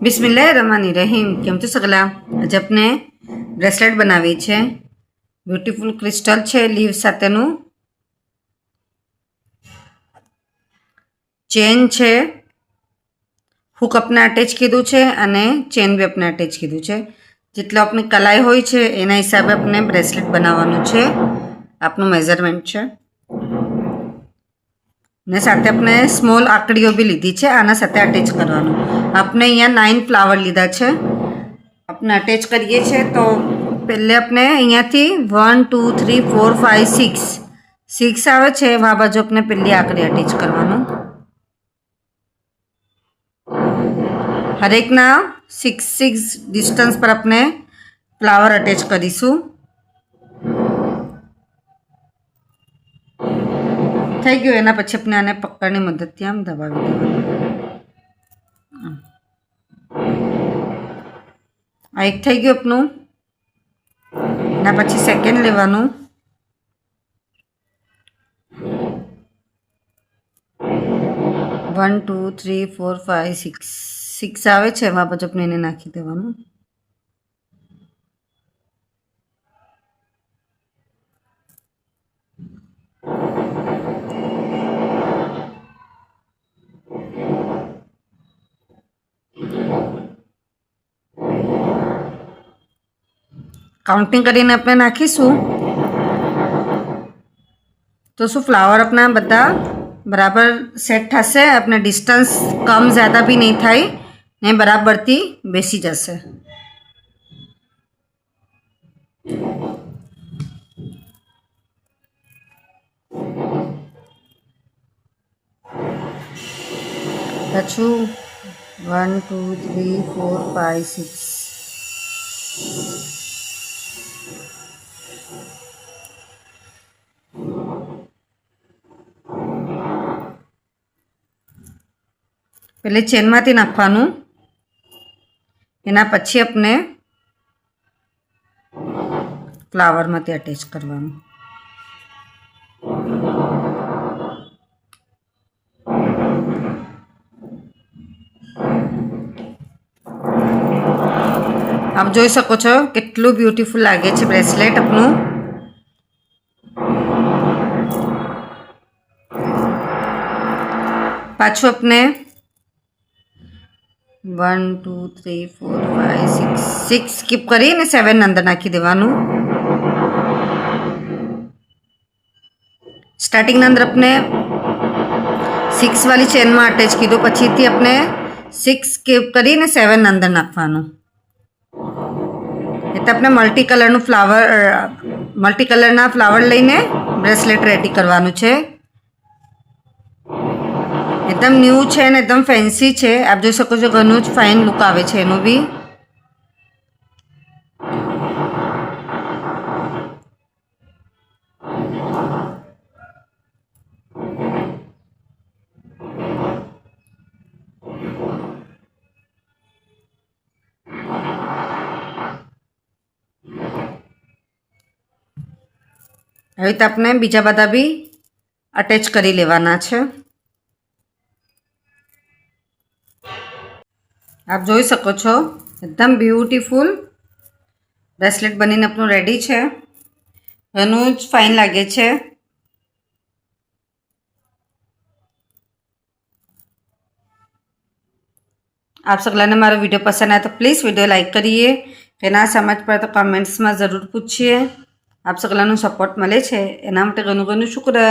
बिस्मिल्लाहिर्रहमानिर्रहीम। केम छो सगला? आज अपने ब्रेसलेट बनावी छे। ब्यूटीफुल क्रिस्टल छे लीव साथेनु चेन छे, हुक अपने अटेच कीधुं छे अने चेन भी अपने अटेच कीधुं छे। जेटलो अपनी कलाई होय छे एना हिसाबे अपने ब्रेसलेट बनाववानुं छे। आपनुं मेजरमेंट छे ने साथे अपने स्मॉल आकड़ीओ भी लीधी छे, आना साथे अटेच करवानुं। अपने अहींया 9 फ्लावर लीधा छे, अपने अटेच करीए छे तो पहले अपने अहींयाथी 1 2 3 4 5 6 आवे छे। आ बाजू अपने पहली आकड़ी अटेच करवानुं। हर एक ना 6 डिस्टन्स पर अपने फ्लावर अटेच करीशुं। થઈ ગયું એના પછી આપણે આને પકડની મદદથી આમ દબાવી દેવાનું। આ એક થઈ ગયું આપનું। એના પછી સેકન્ડ લેવાનું। One two three four five six आवे छे, एमां પછી આપણે એને નાખી દેવાનું। काउंटिंग करीने अपने नाखीशुं तो शू फ्लावर अपना बधा बराबर सेट थशे। अपने डिस्टन्स कम ज़्यादा भी नहीं थाय ने बराबर थी बेसी जशे। पाछू 1 2 3 4 5 6 पहले चेन मांथी नाखवानुं, एना पछी अपने फ्लावर मांथी अटेच करवानुं। आप जोई शको छो केटलुं ब्यूटीफुल लागे छे ब्रेसलेट आपनुं। पाछुं अपने 1 2 3 4 5 6 स्कीप करी ने 7 अंदर नाखी देवानुं। स्टार्टिंग अंदर अपने 6 वाली चेन में अटेच कीधुं, पछी थी अपने 6 स्कीप करी ने 7 अंदर नाखवानुं। एटले अपने मल्टी कलरना फ्लावर लईने ब्रेसलेट रेडी करवानुं छे। एकदम न्यू है ने एकदम फैंसी है। आप जोई शको छो घणुं ज फाइन लुक आवे छे एनो बी। हवे तो आपने बीजा बधा भी अटेच करी लेवाना छे। आप जोई शको छो एकदम ब्यूटीफुल ब्रेसलेट बनीने आपनुं रेडी छे। घणुं ज फाइन लागे छे। आप सगलाने मारो वीडियो पसंद आए तो प्लीज़ वीडियो लाइक करिए। के ना समझ पड़े तो कमेंट्स में जरूर पूछिए। आप सगलानो सपोर्ट मळे छे एना माटे घणुं घणुं शुक्रिया।